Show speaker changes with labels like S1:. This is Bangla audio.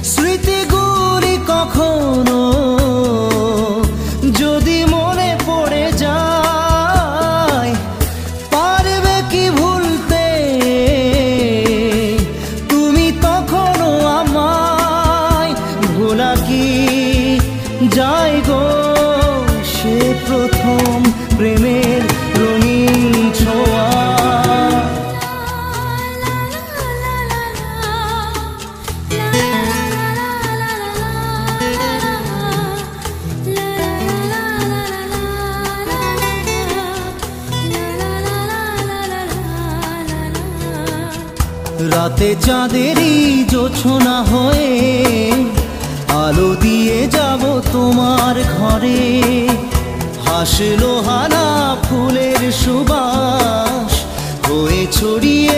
S1: স্মৃতিগুলি কখনো যদি মনে পড়ে যায়, পারবে কি ভুলতে তুমি তখনও আমায়? ভোলা কি যায় গো সে প্রথম প্রেমের রঙিন ছোঁয়া? রাতে চাঁদেরই জোছনা হয়ে আলো দিয়ে যাব তোমার ঘরে। হাসলো হানা ফুলের সুবাস হয়ে ছড়িয়ে